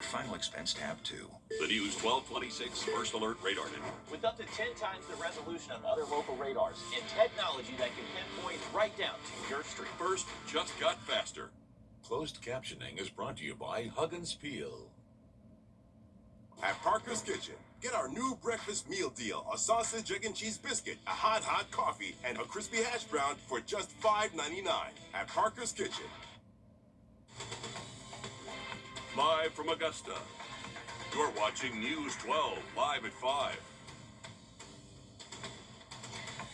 Final expense tab 2. The News 1226 First Alert Radar Network. With up to 10 times the resolution of other local radars and technology that can pinpoint right down to your street. First just got faster. Closed captioning is brought to you by Huggins Peel. At Parker's Kitchen, get our new breakfast meal deal: a sausage, egg, and cheese biscuit, a hot coffee, and a crispy hash brown for just $5.99. At Parker's Kitchen. Live from Augusta, you're watching News 12 live at 5.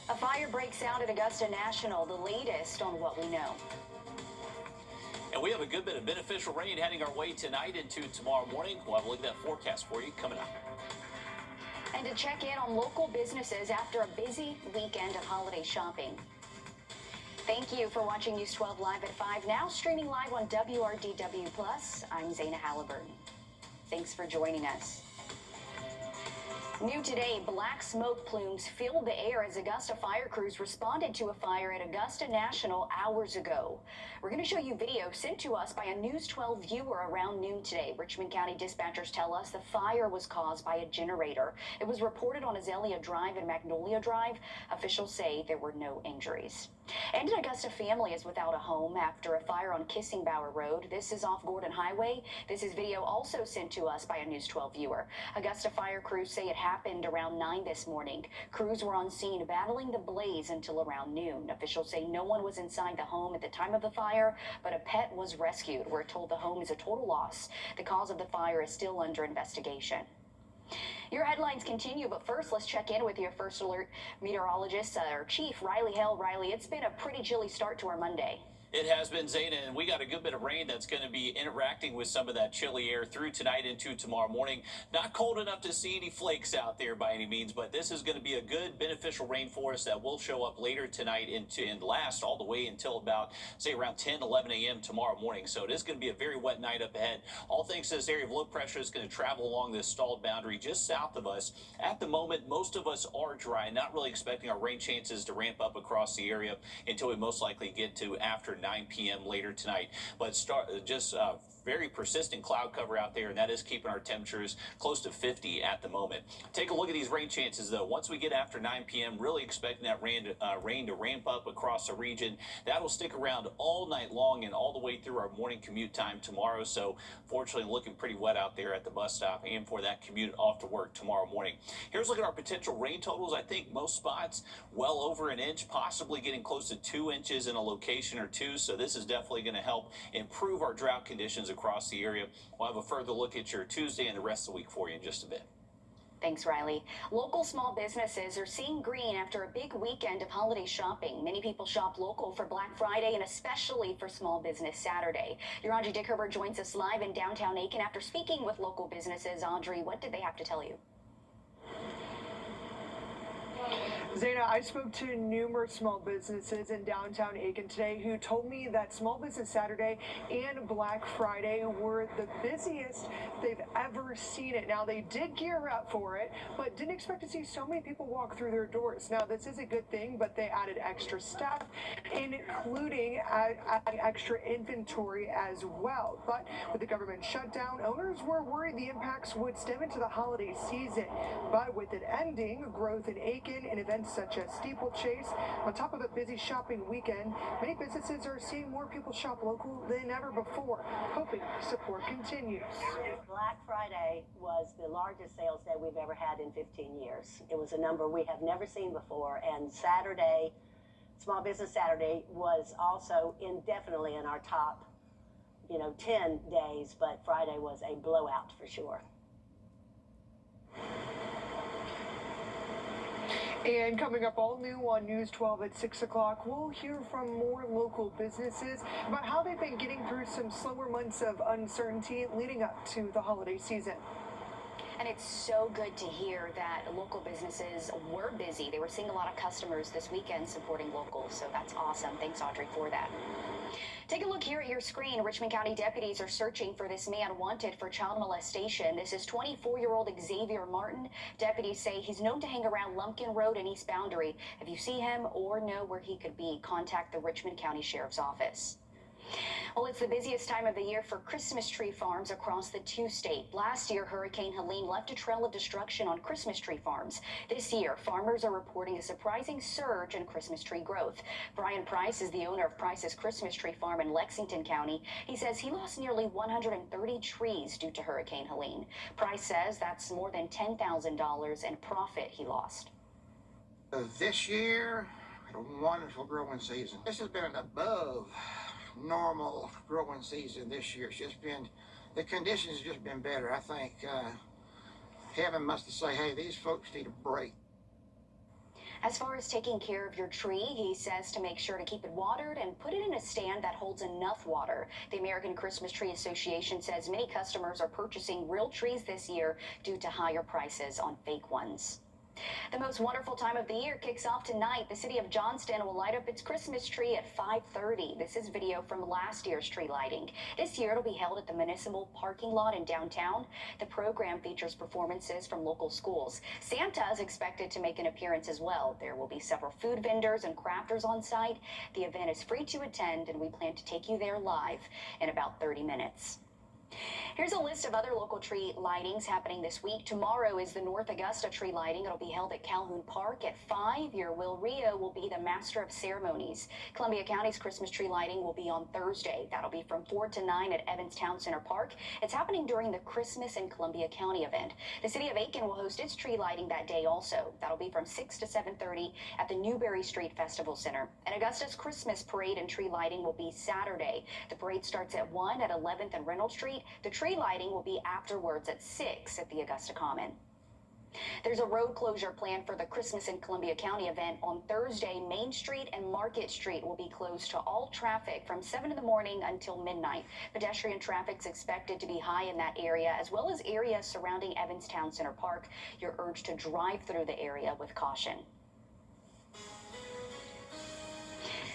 A fire breaks out at Augusta National, the latest on what we know. And we have a good bit of beneficial rain heading our way tonight into tomorrow morning. We'll have a look at that forecast for you coming up. And to check in on local businesses after a busy weekend of holiday shopping. Thank you for watching News 12 Live at 5. Now streaming live on WRDW+. I'm Zaina Halliburton. Thanks for joining us. New today, black smoke plumes filled the air as Augusta fire crews responded to a fire at Augusta National hours ago. We're going to show you video sent to us by a News 12 viewer around noon today. Richmond County dispatchers tell us the fire was caused by a generator. It was reported on Azalea Drive and Magnolia Drive. Officials say there were no injuries. And an Augusta family is without a home after a fire on Kissingbower Road. This is off Gordon Highway. This is video also sent to us by a News 12 viewer. Augusta fire crews say it happened around 9 this morning. Crews were on scene battling the blaze until around noon. Officials say no one was inside the home at the time of the fire, but a pet was rescued. We're told the home is a total loss. The cause of the fire is still under investigation. Your headlines continue, but first let's check in with your First Alert meteorologist, our chief, Riley Hale. Riley, it's been a pretty chilly start to our Monday. It has been, Zaina, and we got a good bit of rain that's going to be interacting with some of that chilly air through tonight into tomorrow morning. Not cold enough to see any flakes out there by any means, but this is going to be a good beneficial rain for us that will show up later tonight and last all the way until about, say, around 10, 11 a.m. tomorrow morning. So it is going to be a very wet night up ahead. All thanks to this area of low pressure is going to travel along this stalled boundary just south of us. At the moment, most of us are dry, not really expecting our rain chances to ramp up across the area until we most likely get to after 9 p.m. later tonight. But very persistent cloud cover out there, and that is keeping our temperatures close to 50 at the moment. Take a look at these rain chances, though. Once we get after 9 p.m., really expecting that rain to ramp up across the region. That'll stick around all night long and all the way through our morning commute time tomorrow. So, fortunately, looking pretty wet out there at the bus stop and for that commute off to work tomorrow morning. Here's a look at our potential rain totals. I think most spots well over an inch, possibly getting close to 2 inches in a location or two. So this is definitely going to help improve our drought conditions across the area. We'll have a further look at your Tuesday and the rest of the week for you in just a bit. Thanks, Riley. Local small businesses are seeing green after a big weekend of holiday shopping. Many people shop local for Black Friday and especially for Small Business Saturday. Your Audrey Dickerber joins us live in downtown Aiken after speaking with local businesses. Audrey, what did they have to tell you? Zaina, I spoke to numerous small businesses in downtown Aiken today who told me that Small Business Saturday and Black Friday were the busiest they've ever seen it. Now, they did gear up for it, but didn't expect to see so many people walk through their doors. Now, this is a good thing, but they added extra staff, including adding extra inventory as well. But with the government shutdown, owners were worried the impacts would stem into the holiday season. But with it ending, growth in Aiken and events such as steeplechase, on top of a busy shopping weekend, many businesses are seeing more people shop local than ever before, hoping support continues. Black Friday was the largest sales day we've ever had in 15 years. It was a number we have never seen before, and Saturday, Small Business Saturday, was also definitely in our top 10 days, but Friday was a blowout for sure. And coming up all new on News 12 at 6 o'clock, we'll hear from more local businesses about how they've been getting through some slower months of uncertainty leading up to the holiday season. And it's so good to hear that local businesses were busy. They were seeing a lot of customers this weekend supporting locals, so that's awesome. Thanks, Audrey, for that. Take a look here at your screen. Richmond County deputies are searching for this man wanted for child molestation. This is 24-year-old Xavier Martin. Deputies say he's known to hang around Lumpkin Road and East Boundary. If you see him or know where he could be, contact the Richmond County Sheriff's Office. Well, it's the busiest time of the year for Christmas tree farms across the two-state. Last year, Hurricane Helene left a trail of destruction on Christmas tree farms. This year, farmers are reporting a surprising surge in Christmas tree growth. Brian Price is the owner of Price's Christmas Tree Farm in Lexington County. He says he lost nearly 130 trees due to Hurricane Helene. Price says that's more than $10,000 in profit he lost. This year, had a wonderful growing season. This has been an above normal growing season this year. It's just been, the conditions have just been better. I think heaven must have said, hey, these folks need a break. As far as taking care of your tree, he says to make sure to keep it watered and put it in a stand that holds enough water. The American Christmas Tree Association says many customers are purchasing real trees this year due to higher prices on fake ones. The most wonderful time of the year kicks off tonight. The city of Johnston will light up its Christmas tree at 5:30. This is video from last year's tree lighting. This year it'll be held at the municipal parking lot in downtown. The program features performances from local schools. Santa is expected to make an appearance as well. There will be several food vendors and crafters on site. The event is free to attend, and we plan to take you there live in about 30 minutes. Here's a list of other local tree lightings happening this week. Tomorrow is the North Augusta tree lighting. It'll be held at Calhoun Park at 5. Your Will Rio will be the master of ceremonies. Columbia County's Christmas tree lighting will be on Thursday. That'll be from 4 to 9 at Evans Town Center Park. It's happening during the Christmas in Columbia County event. The city of Aiken will host its tree lighting that day also. That'll be from 6 to 7:30 at the Newberry Street Festival Center. And Augusta's Christmas parade and tree lighting will be Saturday. The parade starts at 1 at 11th and Reynolds Street. The tree lighting will be afterwards at 6 at the Augusta Common. There's a road closure planned for the Christmas in Columbia County event. On Thursday, Main Street and Market Street will be closed to all traffic from 7 in the morning until midnight. Pedestrian traffic is expected to be high in that area, as well as areas surrounding Evans Town Center Park. You're urged to drive through the area with caution.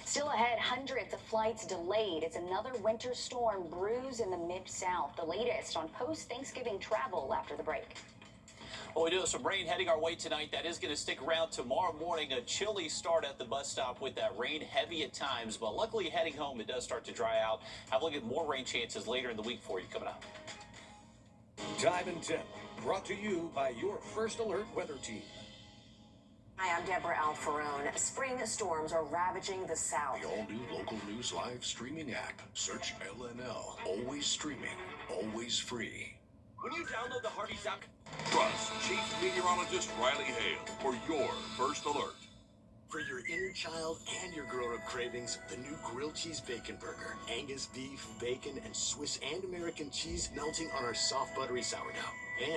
Still ahead, hundreds of flights delayed as another winter storm brews in the Mid-South. The latest on post-Thanksgiving travel after the break. Well, we do have some rain heading our way tonight. That is going to stick around tomorrow morning. A chilly start at the bus stop with that rain heavy at times, but luckily heading home it does start to dry out. Have a look at more rain chances later in the week for you coming up. Time and Temp, brought to you by your First Alert weather team. Hi, I'm Deborah Alfarone. Spring storms are ravaging the South. The all-new local news live streaming app. Search LNL. Always streaming, always free. When you download the Hardee's app, trust Chief Meteorologist Riley Hale for your first alert. For your inner child and your grown-up cravings, the new grilled cheese bacon burger. Angus beef, bacon, and Swiss and American cheese melting on our soft buttery sourdough.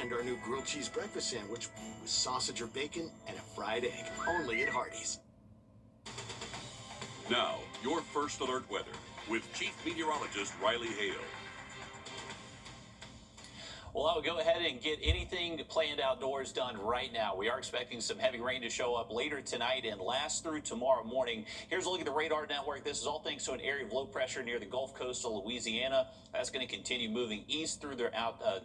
And our new grilled cheese breakfast sandwich with sausage or bacon and a fried egg. Only at Hardee's. Now, your first alert weather with Chief Meteorologist Riley Hale. Well, I would go ahead and get anything planned outdoors done right now. We are expecting some heavy rain to show up later tonight and last through tomorrow morning. Here's a look at the radar network. This is all thanks to an area of low pressure near the Gulf Coast of Louisiana. That's going to continue moving east through the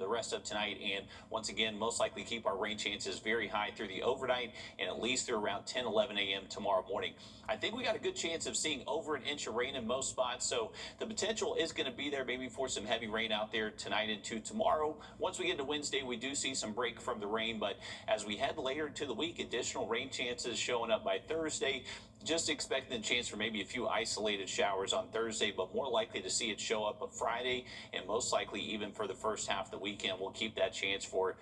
rest of tonight, and once again, most likely keep our rain chances very high through the overnight and at least through around 10, 11 a.m. tomorrow morning. I think we got a good chance of seeing over an inch of rain in most spots, so the potential is going to be there maybe for some heavy rain out there tonight into tomorrow. Once we get to Wednesday, we do see some break from the rain, but as we head later into the week, additional rain chances showing up by Thursday. Just expecting a chance for maybe a few isolated showers on Thursday, but more likely to see it show up on Friday, and most likely even for the first half of the weekend. We'll keep that chance for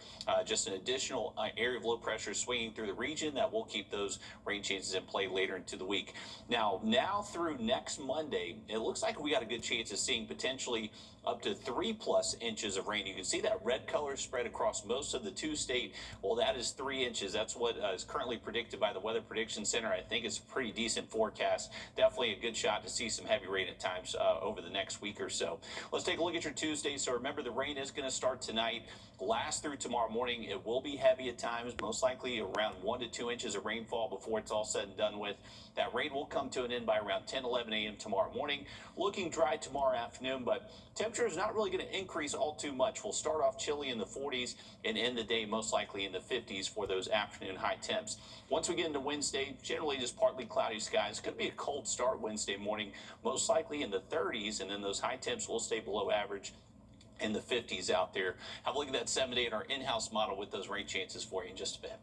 just an additional area of low pressure swinging through the region that will keep those rain chances in play later into the week. Now through next Monday, it looks like we got a good chance of seeing potentially up to 3+ inches of rain. You can see that red color spread across most of the two-state. Well, that is 3 inches. That's what is currently predicted by the Weather Prediction Center. I think it's a pretty decent forecast. Definitely a good shot to see some heavy rain at times over the next week or so. Let's take a look at your Tuesday. So remember, the rain is going to start tonight. last through tomorrow morning. It will be heavy at times, most likely around 1 to 2 inches of rainfall before it's all said and done with. That rain will come to an end by around 10, 11 a.m. tomorrow morning. Looking dry tomorrow afternoon, but temperature is not really going to increase all too much. We'll start off chilly in the 40s and end the day most likely in the 50s for those afternoon high temps. Once we get into Wednesday, generally just partly cloudy skies. Could be a cold start Wednesday morning, most likely in the 30s, and then those high temps will stay below average in the 50s out there. Have a look at that 7-day in our in-house model with those rain chances for you in just a bit.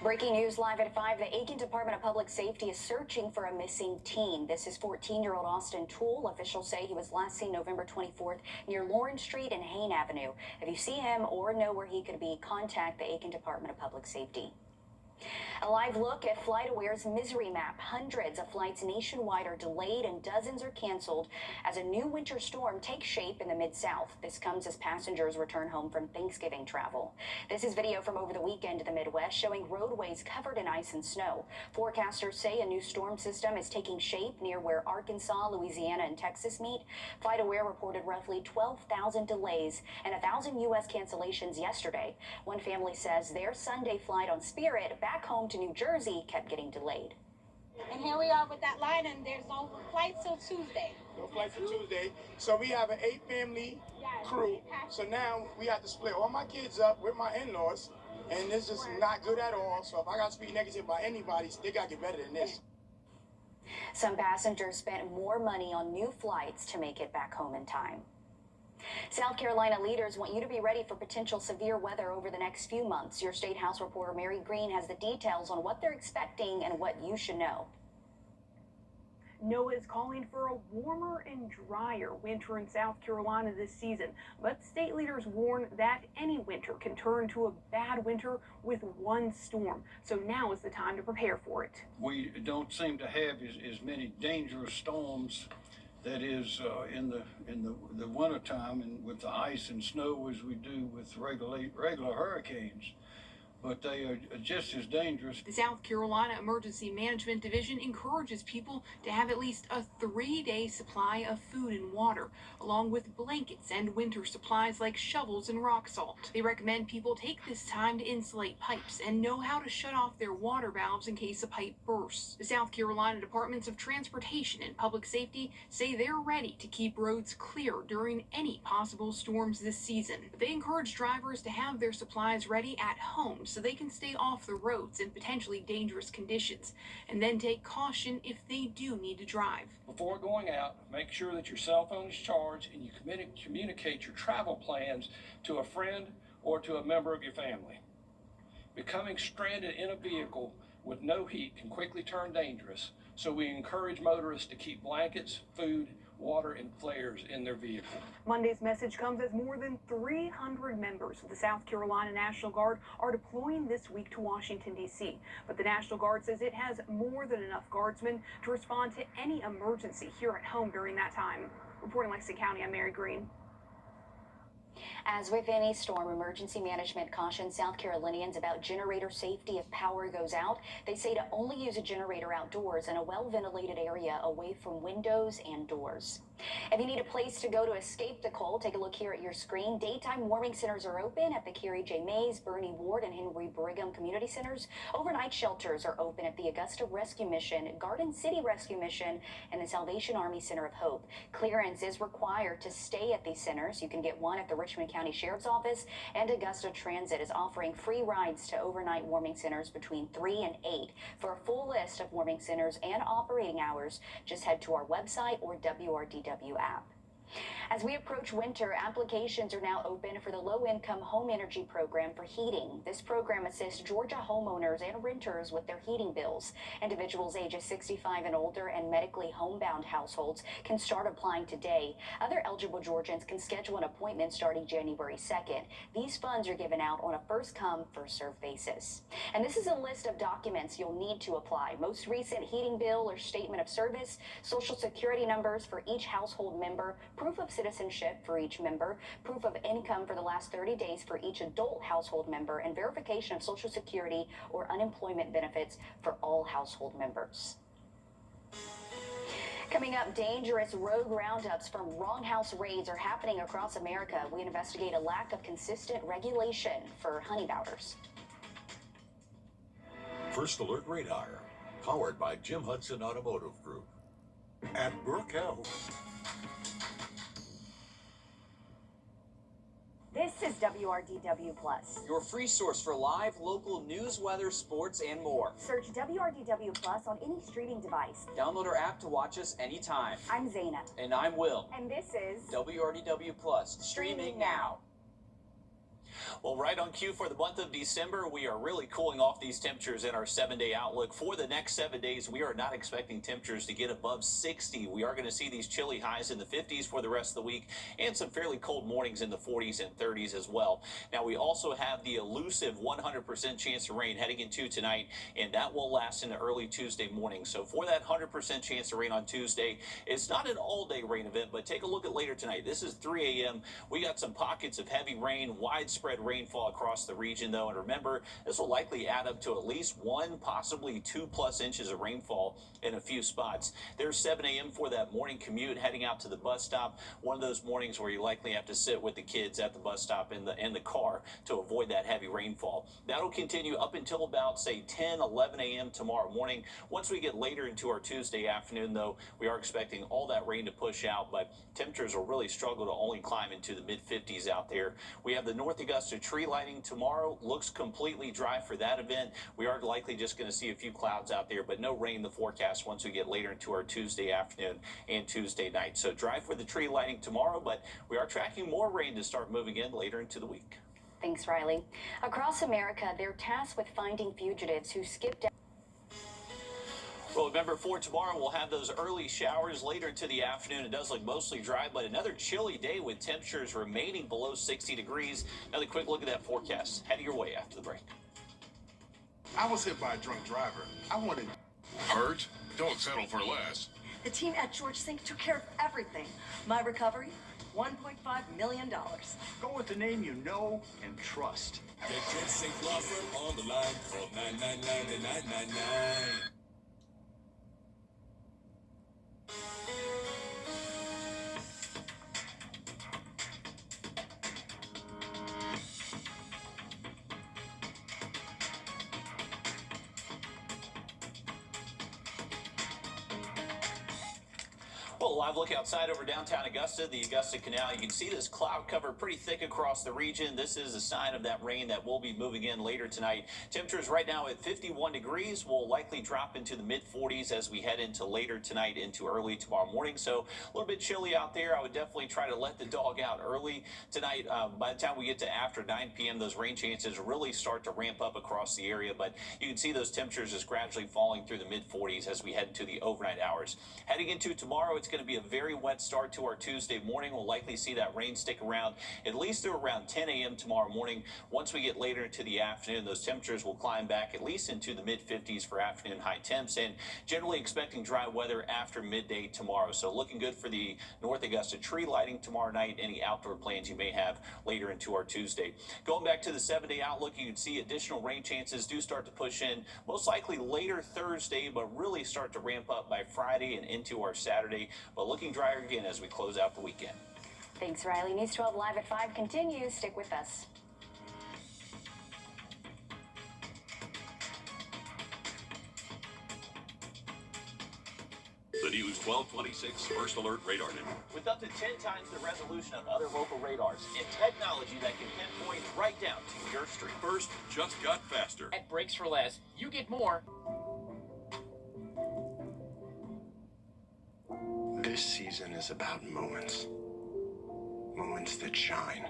Breaking news live at 5. The Aiken Department of Public Safety is searching for a missing teen. This is 14-year-old Austin Toole. Officials say he was last seen November 24th near Lawrence Street and Hayne Avenue. If you see him or know where he could be, contact the Aiken Department of Public Safety. A live look at FlightAware's misery map. Hundreds of flights nationwide are delayed and dozens are canceled as a new winter storm takes shape in the Mid-South. This comes as passengers return home from Thanksgiving travel. This is video from over the weekend in the Midwest showing roadways covered in ice and snow. Forecasters say a new storm system is taking shape near where Arkansas, Louisiana, and Texas meet. FlightAware reported roughly 12,000 delays and 1,000 U.S. cancellations yesterday. One family says their Sunday flight on Spirit back home to New Jersey kept getting delayed. And here we are with that line, and there's no flights till Tuesday. No flights till Tuesday. So we have an 8-family crew. So now we have to split all my kids up with my in-laws, and this is not good at all. So if I got to speak negative by anybody, they got to get better than this. Some passengers spent more money on new flights to make it back home in time. South Carolina leaders want you to be ready for potential severe weather over the next few months. Your State House reporter Mary Green has the details on what they're expecting and what you should know. NOAA is calling for a warmer and drier winter in South Carolina this season, but state leaders warn that any winter can turn to a bad winter with one storm. So now is the time to prepare for it. We don't seem to have as many dangerous storms that is in the wintertime and with the ice and snow as we do with regular hurricanes. But they are just as dangerous. The South Carolina Emergency Management Division encourages people to have at least a 3-day supply of food and water, along with blankets and winter supplies like shovels and rock salt. They recommend people take this time to insulate pipes and know how to shut off their water valves in case a pipe bursts. The South Carolina Departments of Transportation and Public Safety say they're ready to keep roads clear during any possible storms this season. But they encourage drivers to have their supplies ready at home so they can stay off the roads in potentially dangerous conditions, and then take caution if they do need to drive. Before going out, make sure that your cell phone is charged and you communicate your travel plans to a friend or to a member of your family. Becoming stranded in a vehicle with no heat can quickly turn dangerous, so we encourage motorists to keep blankets, food, water, and flares in their vehicle. Monday's message comes as more than 300 members of the South Carolina National Guard are deploying this week to Washington, D.C. But the National Guard says it has more than enough guardsmen to respond to any emergency here at home during that time. Reporting Lexington County, I'm Mary Green. As with any storm, emergency management cautions South Carolinians about generator safety if power goes out. They say to only use a generator outdoors in a well-ventilated area away from windows and doors. If you need a place to go to escape the cold, take a look here at your screen. Daytime warming centers are open at the Carrie J. Mays, Bernie Ward, and Henry Brigham community centers. Overnight shelters are open at the Augusta Rescue Mission, Garden City Rescue Mission, and the Salvation Army Center of Hope. Clearance is required to stay at these centers. You can get one at the Richmond County Sheriff's Office, and Augusta Transit is offering free rides to overnight warming centers between 3 and 8. For a full list of warming centers and operating hours, just head to our website or WRDW app. As we approach winter, applications are now open for the Low-Income Home Energy Program for heating. This program assists Georgia homeowners and renters with their heating bills. Individuals ages 65 and older and medically homebound households can start applying today. Other eligible Georgians can schedule an appointment starting January 2nd. These funds are given out on a first-come, first-served basis. And this is a list of documents you'll need to apply. Most recent heating bill or statement of service, Social Security numbers for each household member, proof of citizenship for each member, proof of income for the last 30 days for each adult household member, and verification of Social Security or unemployment benefits for all household members. Coming up, dangerous rogue roundups from wrong house raids are happening across America. We investigate a lack of consistent regulation for honey bounders. First Alert Radar, powered by Jim Hudson Automotive Group. At Burkell. This is WRDW Plus. Your free source for live local news, weather, sports, and more. Search WRDW Plus on any streaming device. Download our app to watch us anytime. I'm Zaina. And I'm Will. And this is WRDW Plus, streaming now. Well, right on cue for the month of December, we are really cooling off these temperatures in our 7-day outlook. For the next 7 days, we are not expecting temperatures to get above 60. We are going to see these chilly highs in the 50s for the rest of the week and some fairly cold mornings in the 40s and 30s as well. Now, we also have the elusive 100% chance of rain heading into tonight, and that will last into early Tuesday morning. So for that 100% chance of rain on Tuesday, it's not an all-day rain event, but take a look at later tonight. This is 3 a.m. We got some pockets of heavy rain, widespread rainfall across the region, though, and remember, this will likely add up to at least 1, possibly 2+ inches of rainfall in a few spots. There's 7 a.m. for that morning commute heading out to the bus stop. One of those mornings where you likely have to sit with the kids at the bus stop in the car to avoid that heavy rainfall. That'll continue up until about, say, 10, 11 a.m. tomorrow morning. Once we get later into our Tuesday afternoon, though, we are expecting all that rain to push out, but temperatures will really struggle to only climb into the mid-50s out there. We have the North Augusta tree lighting tomorrow. Looks completely dry for that event. We are likely just going to see a few clouds out there, but no rain in the forecast once we get later into our Tuesday afternoon and Tuesday night. So dry for the tree lighting tomorrow, but we are tracking more rain to start moving in later into the week. Thanks, Riley. Across America, they're tasked with finding fugitives who skipped out. Well, remember, for tomorrow, we'll have those early showers later into the afternoon. It does look mostly dry, but another chilly day with temperatures remaining below 60 degrees. Another quick look at that forecast. Heading your way after the break. I was hit by a drunk driver. I wanted... Hurt? Don't settle for less. The team at George Sink took care of everything. My recovery, $1.5 million. Go with the name you know and trust. Get George Sink Law Firm on the line. Call 999-9999. Well, a live look outside over downtown Augusta, the Augusta Canal. You can see this cloud cover pretty thick across the region. This is a sign of that rain that will be moving in later tonight. Temperatures right now at 51 degrees will likely drop into the mid-40s as we head into later tonight into early tomorrow morning. So a little bit chilly out there. I would definitely try to let the dog out early tonight. By the time we get to after 9 p.m., those rain chances really start to ramp up across the area. But you can see those temperatures just gradually falling through the mid-40s as we head into the overnight hours. Heading into tomorrow, it's going to be a very wet start to our Tuesday morning. We'll likely see that rain stick around at least through around 10 a.m. tomorrow morning. Once we get later into the afternoon, those temperatures will climb back at least into the mid-50s for afternoon high temps, and generally expecting dry weather after midday tomorrow. So looking good for the North Augusta tree lighting tomorrow night, any outdoor plans you may have later into our Tuesday. Going back to the 7-day outlook, you can see additional rain chances do start to push in, most likely later Thursday, but really start to ramp up by Friday and into our Saturday. But looking drier again as we close out the weekend. Thanks, Riley. News 12 Live at 5 continues. Stick with us. The News 1226 First Alert Radar Network. With up to 10 times the resolution of other local radars and technology that can pinpoint right down to your street. First just got faster. At Brakes for Less, you get more. This season is about moments. Moments that shine.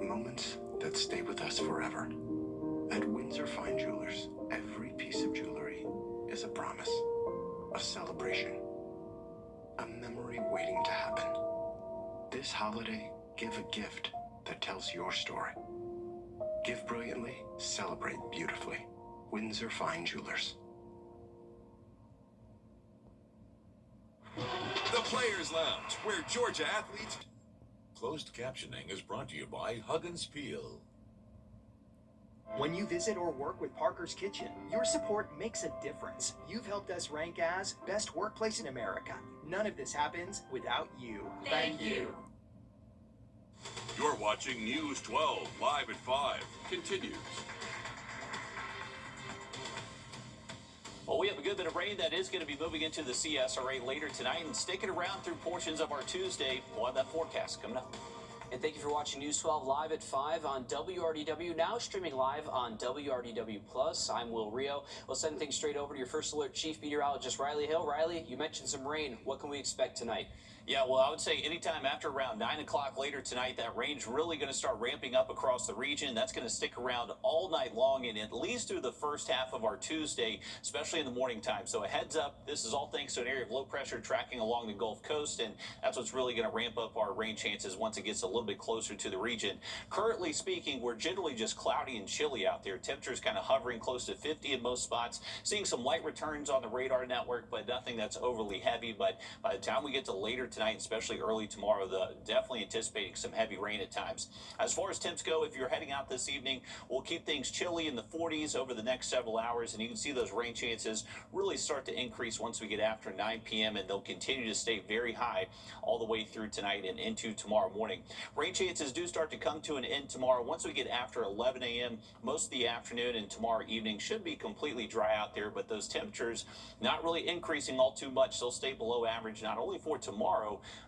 Moments that stay with us forever. At Windsor Fine Jewelers, every piece of jewelry is a promise, a celebration, a memory waiting to happen. This holiday, give a gift that tells your story. Give brilliantly, celebrate beautifully. Windsor Fine Jewelers. The Players Lounge, where Georgia athletes... Closed captioning is brought to you by Huggins Peel. When you visit or work with Parker's Kitchen, your support makes a difference. You've helped us rank as Best Workplace in America. None of this happens without you. Thank you. You're watching News 12 live at 5. Continues. Well, we have a good bit of rain that is going to be moving into the CSRA later tonight and sticking around through portions of our Tuesday. We'll have that forecast coming up. And thank you for watching News 12 live at 5 on WRDW, now streaming live on WRDW+. I'm Will Rio. We'll send things straight over to your First Alert Chief Meteorologist, Riley Hill. Riley, you mentioned some rain. What can we expect tonight? Yeah, well, I would say anytime after around 9 o'clock later tonight, that rain's really going to start ramping up across the region. That's going to stick around all night long and at least through the first half of our Tuesday, especially in the morning time. So a heads up, this is all thanks to an area of low pressure tracking along the Gulf Coast, and that's what's really going to ramp up our rain chances once it gets a little bit closer to the region. Currently speaking, we're generally just cloudy and chilly out there. Temperatures kind of hovering close to 50 in most spots. Seeing some light returns on the radar network, but nothing that's overly heavy. But by the time we get to later tonight, especially early tomorrow, definitely anticipating some heavy rain at times. As far as temps go, if you're heading out this evening, we'll keep things chilly in the 40s over the next several hours, and you can see those rain chances really start to increase once we get after 9 p.m., and they'll continue to stay very high all the way through tonight and into tomorrow morning. Rain chances do start to come to an end tomorrow. Once we get after 11 a.m., most of the afternoon and tomorrow evening should be completely dry out there, but those temperatures not really increasing all too much. They'll stay below average, not only for tomorrow,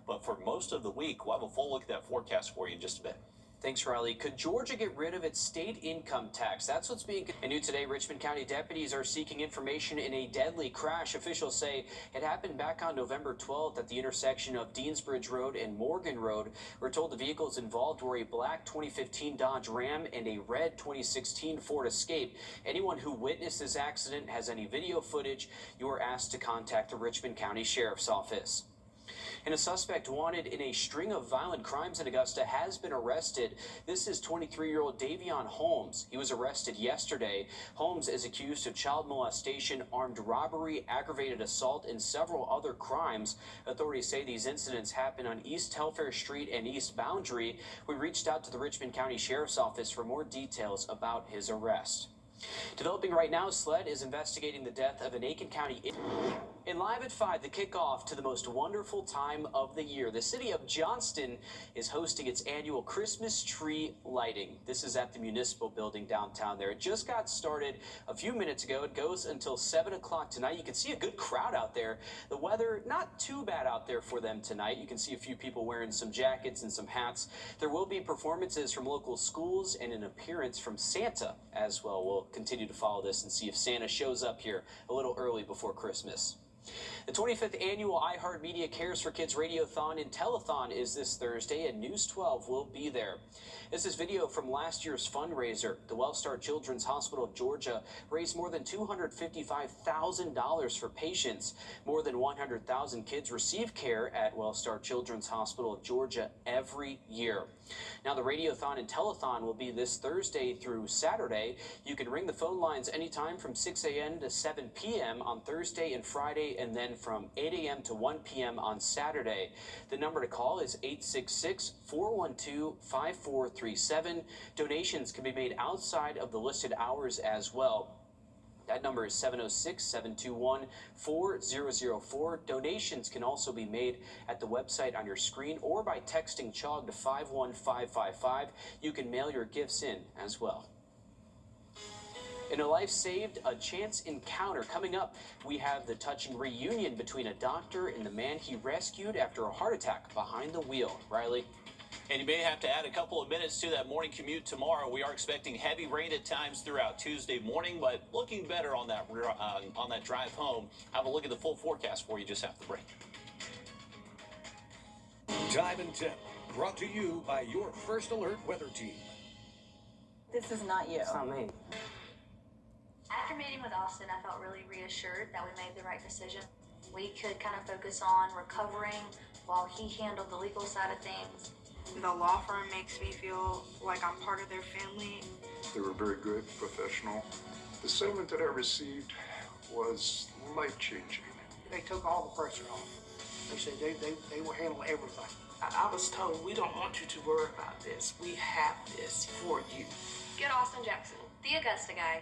but for most of the week. We'll have a full look at that forecast for you in just a bit. Thanks, Riley. Could Georgia get rid of its state income tax? That's what's being new today. Richmond County deputies are seeking information in a deadly crash. Officials say it happened back on November 12th at the intersection of Deansbridge Road and Morgan Road. We're told the vehicles involved were a black 2015 Dodge Ram and a red 2016 Ford Escape. Anyone who witnessed this accident has any video footage, you are asked to contact the Richmond County Sheriff's Office. And a suspect wanted in a string of violent crimes in Augusta has been arrested. This is 23-year-old Davion Holmes. He was arrested yesterday. Holmes is accused of child molestation, armed robbery, aggravated assault, and several other crimes. Authorities say these incidents happened on East Telfair Street and East Boundary. We reached out to the Richmond County Sheriff's Office for more details about his arrest. Developing right now, SLED is investigating the death of an Aiken County. In Live at 5, the kickoff to the most wonderful time of the year. The city of Johnston is hosting its annual Christmas tree lighting. This is at the municipal building downtown there. It just got started a few minutes ago. It goes until 7 o'clock tonight. You can see a good crowd out there. The weather, not too bad out there for them tonight. You can see a few people wearing some jackets and some hats. There will be performances from local schools and an appearance from Santa as well. We'll continue to follow this and see if Santa shows up here a little early before Christmas. The 25th annual iHeartMedia Cares for Kids Radiothon and Telethon is this Thursday, and News 12 will be there. This is video from last year's fundraiser. The Wellstar Children's Hospital of Georgia raised more than $255,000 for patients. More than 100,000 kids receive care at Wellstar Children's Hospital of Georgia every year. Now, the Radiothon and Telethon will be this Thursday through Saturday. You can ring the phone lines anytime from 6 a.m. to 7 p.m. on Thursday and Friday, and then from 8 a.m. to 1 p.m. on Saturday. The number to call is 866-412-5437. Donations can be made outside of the listed hours as well. That number is 706-721-4004. Donations can also be made at the website on your screen or by texting CHOG to 51555. You can mail your gifts in as well. In a life saved, a chance encounter. Coming up, we have the touching reunion between a doctor and the man he rescued after a heart attack behind the wheel. Riley? And you may have to add a couple of minutes to that morning commute tomorrow. We are expecting heavy rain at times throughout Tuesday morning, but looking better on that drive home. Have a look at the full forecast for you just after the break. Time and Temp, brought to you by your First Alert weather team. This is not you. It's not me. After meeting with Austin, I felt really reassured that we made the right decision. We could kind of focus on recovering while he handled the legal side of things. The law firm makes me feel like I'm part of their family. They were very good, professional. The settlement that I received was life-changing. They took all the pressure off. They said they will handle everything. I was told, we don't want you to worry about this. We have this for you. Get Austin Jackson, the Augusta guy.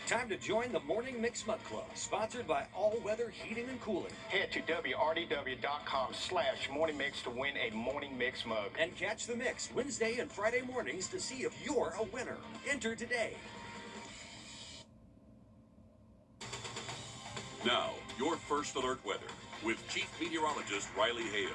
Time to join the Morning Mix Mug Club, sponsored by All Weather Heating and Cooling. Head to WRDW.com/Morning Mix to win a Morning Mix mug. And catch the mix Wednesday and Friday mornings to see if you're a winner. Enter today. Now, your First Alert weather with Chief Meteorologist Riley Hale.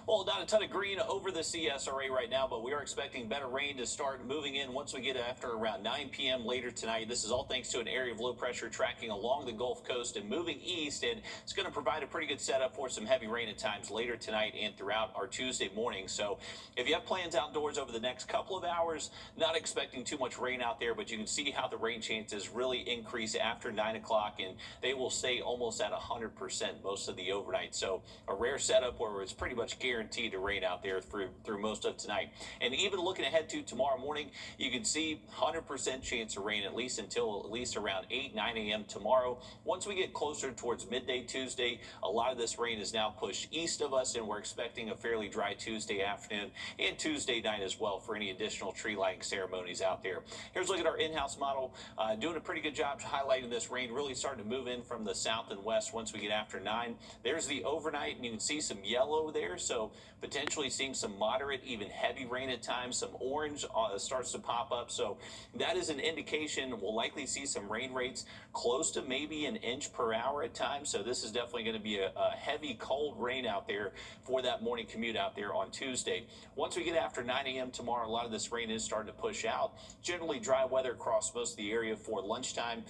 Well, not a ton of green over the CSRA right now, but we are expecting better rain to start moving in once we get after around 9 p.m. later tonight. This is all thanks to an area of low pressure tracking along the Gulf Coast and moving east, and it's going to provide a pretty good setup for some heavy rain at times later tonight and throughout our Tuesday morning. So if you have plans outdoors over the next couple of hours, not expecting too much rain out there, but you can see how the rain chances really increase after 9 o'clock, and they will stay almost at 100% most of the overnight. So a rare setup where it's pretty much guaranteed to rain out there through most of tonight. And even looking ahead to tomorrow morning, you can see 100% chance of rain at least until at least around 9 a.m. tomorrow. Once we get closer towards midday Tuesday, a lot of this rain is now pushed east of us, and we're expecting a fairly dry Tuesday afternoon and Tuesday night as well for any additional tree lighting ceremonies out there. Here's a look at our in-house model, doing a pretty good job highlighting this rain really starting to move in from the south and west once we get after 9. There's the overnight, and you can see some yellow there, so potentially seeing some moderate, even heavy rain at times. Some orange starts to pop up, so that is an indication we'll likely see some rain rates close to maybe an inch per hour at times. So this is definitely going to be a heavy, cold rain out there for that morning commute out there on Tuesday. Once we get after 9 a.m. tomorrow, a lot of this rain is starting to push out. Generally dry weather across most of the area for lunchtime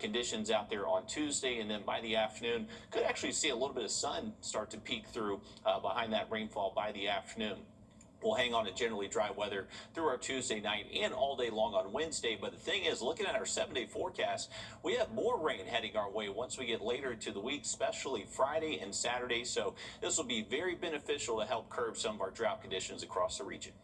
conditions out there on Tuesday, and then by the afternoon, could actually see a little bit of sun start to peek through behind that rainfall by the afternoon. We'll hang on to generally dry weather through our Tuesday night and all day long on Wednesday. But the thing is, looking at our 7-day forecast, we have more rain heading our way once we get later into the week, especially Friday and Saturday. So this will be very beneficial to help curb some of our drought conditions across the region.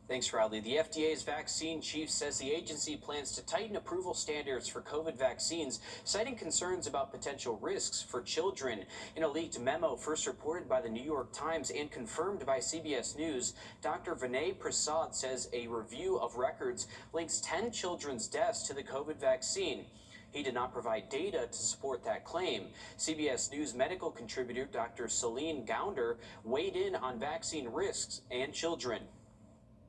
Thanks, Riley. The FDA's vaccine chief says the agency plans to tighten approval standards for COVID vaccines, citing concerns about potential risks for children. In a leaked memo first reported by the New York Times and confirmed by CBS News, Dr. Vinay Prasad says a review of records links 10 children's deaths to the COVID vaccine. He did not provide data to support that claim. CBS News medical contributor Dr. Celine Gounder weighed in on vaccine risks and children.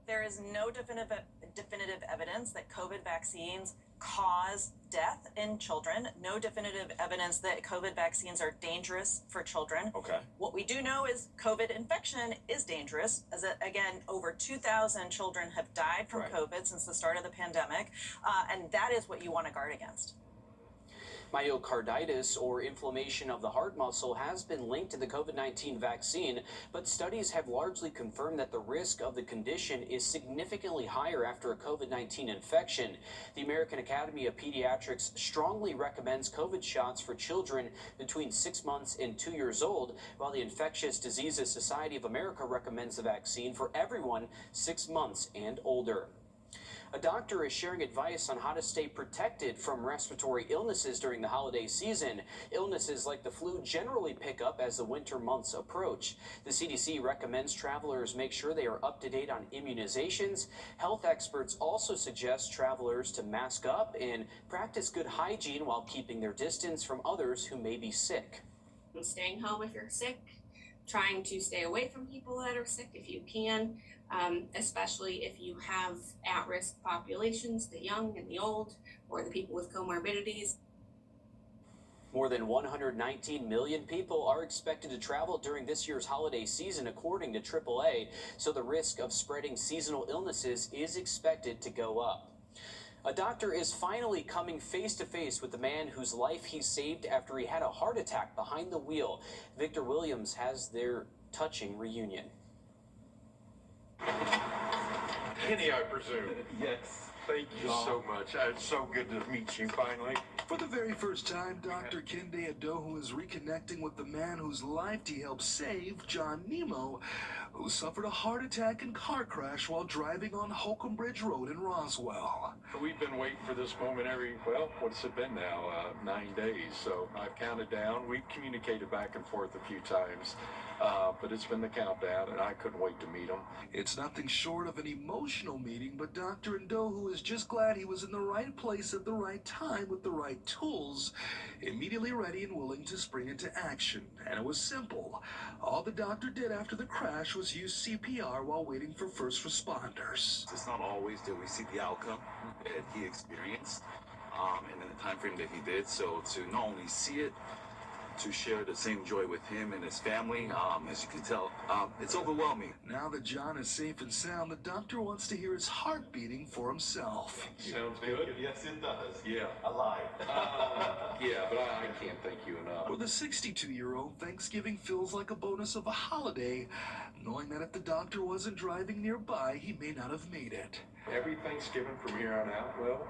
There is no definitive evidence that COVID vaccines cause death in children. No definitive evidence that COVID vaccines are dangerous for children. Okay. What we do know is COVID infection is dangerous, as again, over 2,000 children have died from COVID since the start of the pandemic, and that is what you want to guard against. Myocarditis, or inflammation of the heart muscle, has been linked to the COVID-19 vaccine, but studies have largely confirmed that the risk of the condition is significantly higher after a COVID-19 infection. The American Academy of Pediatrics strongly recommends COVID shots for children between 6 months and 2 years old, while the Infectious Diseases Society of America recommends the vaccine for everyone 6 months and older. A doctor is sharing advice on how to stay protected from respiratory illnesses during the holiday season. Illnesses like the flu generally pick up as the winter months approach. The CDC recommends travelers make sure they are up to date on immunizations. Health experts also suggest travelers to mask up and practice good hygiene while keeping their distance from others who may be sick. Staying home if you're sick, trying to stay away from people that are sick if you can. Especially if you have at-risk populations, the young and the old, or the people with comorbidities. More than 119 million people are expected to travel during this year's holiday season, according to AAA, so the risk of spreading seasonal illnesses is expected to go up. A doctor is finally coming face-to-face with the man whose life he saved after he had a heart attack behind the wheel. Victor Williams has their touching reunion. Kenny, I presume. Yes. Thank you so much. It's so good to meet you finally. For the very first time, Dr. Kende Adohu is reconnecting with the man whose life he helped save, John Nemo, who suffered a heart attack and car crash while driving on Holcomb Bridge Road in Roswell. We've been waiting for this moment what's it been now? 9 days. So I've counted down. We've communicated back and forth a few times, but it's been the countdown, and I couldn't wait to meet him. It's nothing short of an emotional meeting, but Dr. Ndohu is just glad he was in the right place at the right time with the right tools, immediately ready and willing to spring into action. And it was simple. All the doctor did after the crash was use CPR while waiting for first responders. It's not always that we see the outcome that he experienced and in the time frame that he did. So to not only see it, to share the same joy with him and his family, as you can tell, it's overwhelming. Now that John is safe and sound, the doctor wants to hear his heart beating for himself. Sounds good? Yes, it does. Yeah. Alive. Yeah, but I can't thank you enough. For the 62-year-old, Thanksgiving feels like a bonus of a holiday, knowing that if the doctor wasn't driving nearby, he may not have made it. Every Thanksgiving from here on out,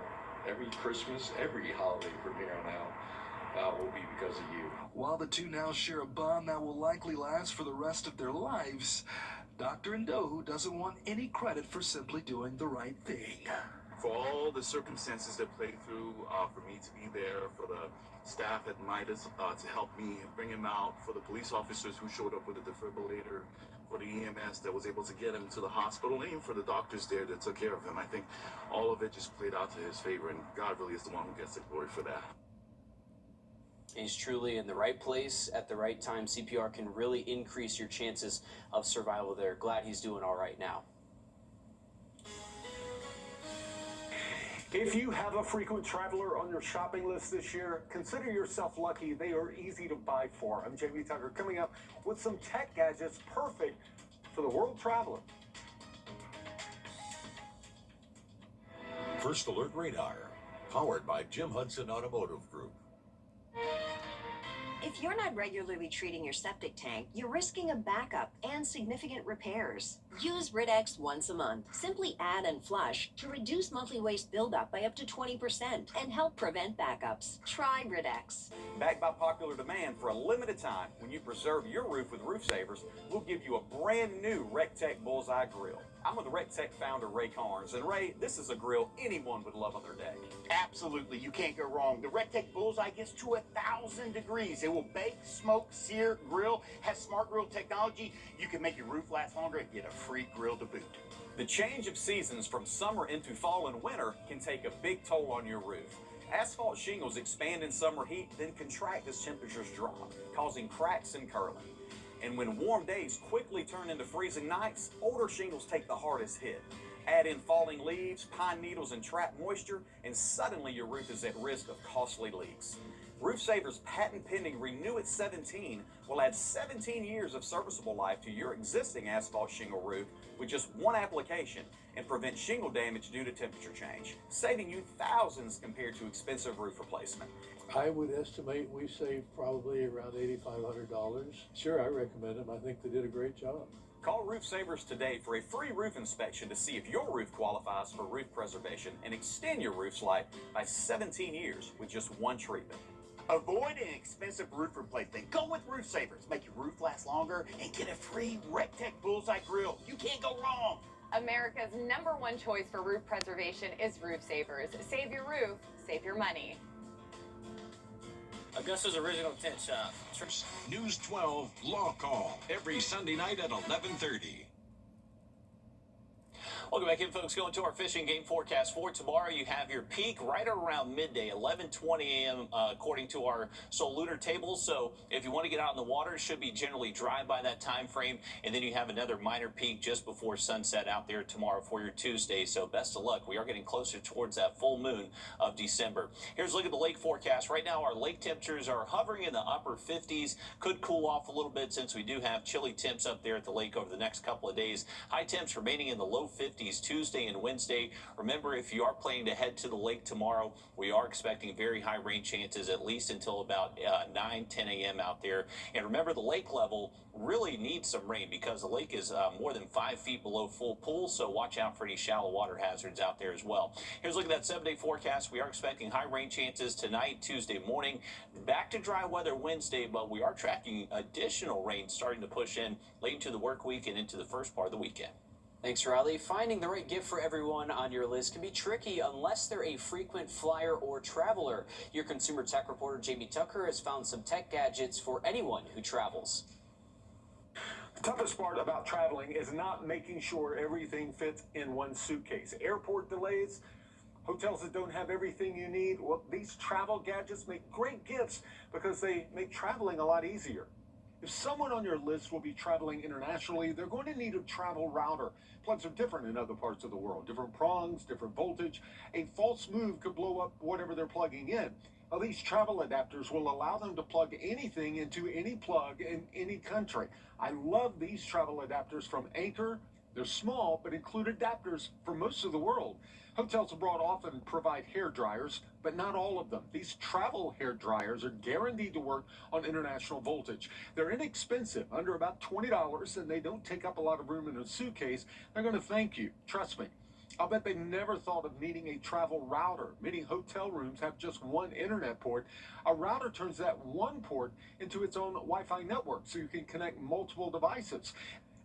every Christmas, every holiday from here on out, will be because of you. While the two now share a bond that will likely last for the rest of their lives, Dr. Ndohu doesn't want any credit for simply doing the right thing. For all the circumstances that played through, for me to be there, for the staff at Midas to help me bring him out, for the police officers who showed up with a defibrillator, for the EMS that was able to get him to the hospital, and even for the doctors there that took care of him. I think all of it just played out to his favor, and God really is the one who gets the glory for that. He's truly in the right place at the right time. CPR can really increase your chances of survival there. Glad he's doing all right now. If you have a frequent traveler on your shopping list this year, consider yourself lucky. They are easy to buy for. I'm Jamie Tucker, coming up with some tech gadgets perfect for the world traveler. First Alert Radar, powered by Jim Hudson Automotive Group. If you're not regularly treating your septic tank, you're risking a backup and significant repairs. Use Wrdw once a month. Simply add and flush to reduce monthly waste buildup by up to 20% and help prevent backups. Try Wrdw. Backed by popular demand, for a limited time, when you preserve your roof with Roof Savers, we'll give you a brand new RecTech Bullseye Grill. I'm with RecTech founder Ray Carnes, and Ray, this is a grill anyone would love on their deck. Absolutely, you can't go wrong. The RecTech Bullseye gets to 1,000 degrees. It will bake, smoke, sear, grill, has smart grill technology. You can make your roof last longer and get a free grill to boot. The change of seasons from summer into fall and winter can take a big toll on your roof. Asphalt shingles expand in summer heat, then contract as temperatures drop, causing cracks and curling. And when warm days quickly turn into freezing nights, older shingles take the hardest hit. Add in falling leaves, pine needles, and trapped moisture, and suddenly your roof is at risk of costly leaks. Roof Savers' patent-pending Renew It 17 will add 17 years of serviceable life to your existing asphalt shingle roof with just one application and prevent shingle damage due to temperature change, saving you thousands compared to expensive roof replacement. I would estimate we saved probably around $8,500. Sure, I recommend them. I think they did a great job. Call Roof Savers today for a free roof inspection to see if your roof qualifies for roof preservation and extend your roof's life by 17 years with just one treatment. Avoid an expensive roof replacement. Go with Roof Savers. Make your roof last longer and get a free RecTech Bullseye Grill. You can't go wrong. America's #1 choice for roof preservation is Roof Savers. Save your roof, save your money. Augusta's original tent shop. News 12 Law Call, every Sunday night at 11:30. Welcome back in, folks. Going to our fishing game forecast for tomorrow. You have your peak right around midday, 11:20 a.m. According to our lunar table. So if you want to get out in the water, it should be generally dry by that time frame. And then you have another minor peak just before sunset out there tomorrow for your Tuesday. So best of luck. We are getting closer towards that full moon of December. Here's a look at the lake forecast. Right now, our lake temperatures are hovering in the upper 50s. Could cool off a little bit since we do have chilly temps up there at the lake over the next couple of days. High temps remaining in the low 50s. 50s Tuesday and Wednesday. Remember, if you are planning to head to the lake tomorrow, we are expecting very high rain chances, at least until about 9, 10 a.m. out there. And remember, the lake level really needs some rain because the lake is more than 5 feet below full pool, so watch out for any shallow water hazards out there as well. Here's a look at that 7-day forecast. We are expecting high rain chances tonight, Tuesday morning. Back to dry weather Wednesday, but we are tracking additional rain starting to push in late into the work week and into the first part of the weekend. Thanks, Riley. Finding the right gift for everyone on your list can be tricky unless they're a frequent flyer or traveler. Your consumer tech reporter, Jamie Tucker, has found some tech gadgets for anyone who travels. The toughest part about traveling is not making sure everything fits in one suitcase. Airport delays, hotels that don't have everything you need. Well, these travel gadgets make great gifts because they make traveling a lot easier. If someone on your list will be traveling internationally, they're going to need a travel router. Plugs are different in other parts of the world. Different prongs, different voltage. A false move could blow up whatever they're plugging in. Now, these travel adapters will allow them to plug anything into any plug in any country. I love these travel adapters from Anchor. They're small, but include adapters for most of the world. Hotels abroad often provide hair dryers, but not all of them. These travel hair dryers are guaranteed to work on international voltage. They're inexpensive, under about $20, and they don't take up a lot of room in a suitcase. They're going to thank you. Trust me. I'll bet they never thought of needing a travel router. Many hotel rooms have just one internet port. A router turns that one port into its own Wi-Fi network, so you can connect multiple devices.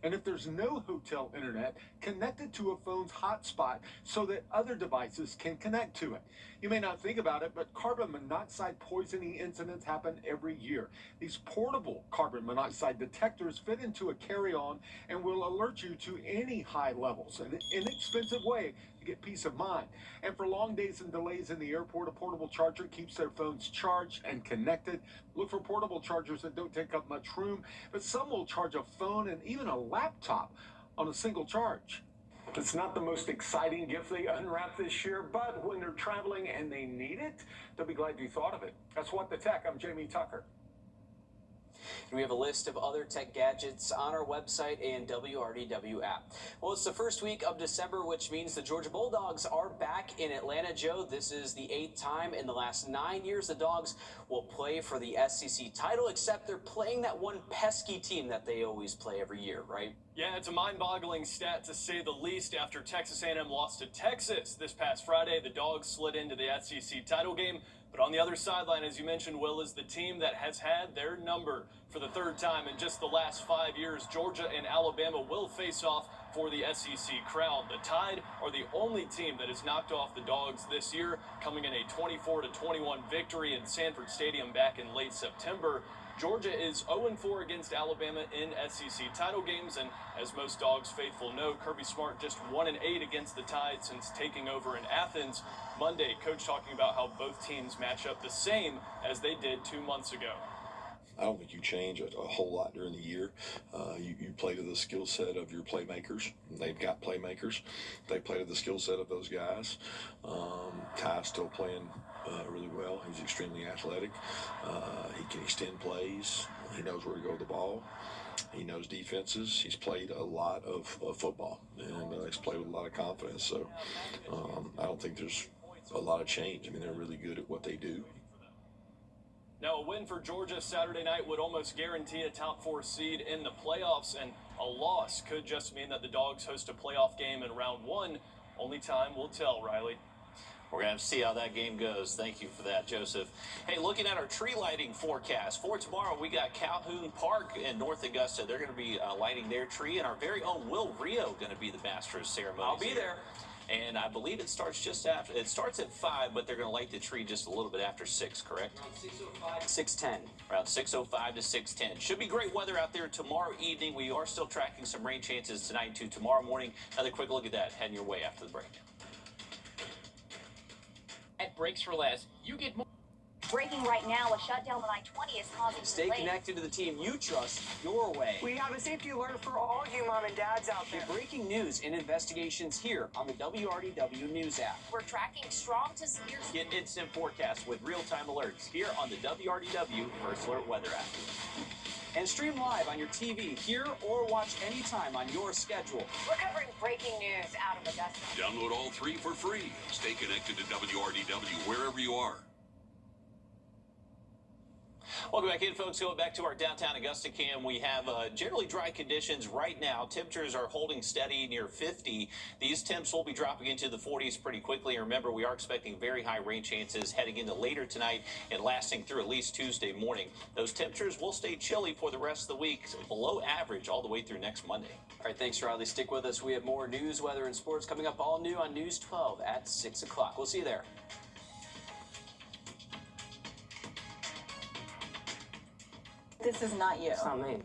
And if there's no hotel internet, connect it to a phone's hotspot so that other devices can connect to it. You may not think about it, but carbon monoxide poisoning incidents happen every year. These portable carbon monoxide detectors fit into a carry-on and will alert you to any high levels, an inexpensive way to get peace of mind. And for long days and delays in the airport, a portable charger keeps their phones charged and connected. Look for portable chargers that don't take up much room, but some will charge a phone and even a laptop on a single charge. It's not the most exciting gift they unwrap this year, but when they're traveling and they need it, they'll be glad you thought of it. That's What the Tech. I'm Jamie Tucker. And we have a list of other tech gadgets on our website and WRDW app. Well, it's the first week of December, which means the Georgia Bulldogs are back in Atlanta. Joe, this is the 8th time in the last 9 years the Dogs will play for the SEC title, except they're playing that one pesky team that they always play every year, right? Yeah, it's a mind-boggling stat to say the least. After Texas A&M lost to Texas this past Friday, the Dogs slid into the SEC title game. But on the other sideline, as you mentioned, Will, is the team that has had their number for the 3rd time in just the last 5 years. Georgia and Alabama will face off for the SEC crown. The Tide are the only team that has knocked off the Dogs this year, coming in a 24-21 victory in Sanford Stadium back in late September. Georgia is 0-4 against Alabama in SEC title games, and as most Dogs faithful know, Kirby Smart just 1-8 against the Tide since taking over in Athens. Monday, Coach talking about how both teams match up the same as they did 2 months ago. I don't think you change a whole lot during the year. You play to the skill set of your playmakers. They've got playmakers. They play to the skill set of those guys. Ty's still playing really well. He's extremely athletic. He can extend plays. He knows where to go with the ball. He knows defenses. He's played a lot of football, and he's played with a lot of confidence. So I don't think there's a lot of change. I mean, they're really good at what they do. Now, a win for Georgia Saturday night would almost guarantee a top 4 seed in the playoffs, and a loss could just mean that the Dogs host a playoff game in round 1. Only time will tell, Riley. We're going to have to see how that game goes. Thank you for that, Joseph. Hey, looking at our tree lighting forecast for tomorrow, we got Calhoun Park in North Augusta. They're going to be lighting their tree, and our very own Will Rio going to be the master of ceremonies. I'll be there. And I believe it starts just after. It starts at 5, but they're going to light the tree just a little bit after 6, correct? Around 6:05 to 6:10. Around 6:05 to 6:10. Should be great weather out there tomorrow evening. We are still tracking some rain chances tonight to tomorrow morning. Another quick look at that heading your way after the break. At Brakes for Less, you get more. Breaking right now, a shutdown on I-20 is causing Stay delays. connected to the team you trust your way. We have a safety alert for all you mom and dads out there. Get breaking news and investigations here on the WRDW News app. We're tracking strong to severe. Get instant forecasts with real-time alerts here on the WRDW First Alert Weather app. and stream live on your TV, here or watch anytime on your schedule. We're covering breaking news out of Augusta. Download all 3 for free. Stay connected to WRDW wherever you are. Welcome back in, folks. Going back to our downtown Augusta cam, we have generally dry conditions right now. Temperatures are holding steady near 50. These temps will be dropping into the 40s pretty quickly. Remember, we are expecting very high rain chances heading into later tonight and lasting through at least Tuesday morning. Those temperatures will stay chilly for the rest of the week, so below average all the way through next Monday. All right, thanks, Riley. Stick with us. We have more news, weather, and sports coming up all new on News 12 at 6 o'clock. We'll see you there. This is not you. It's not me.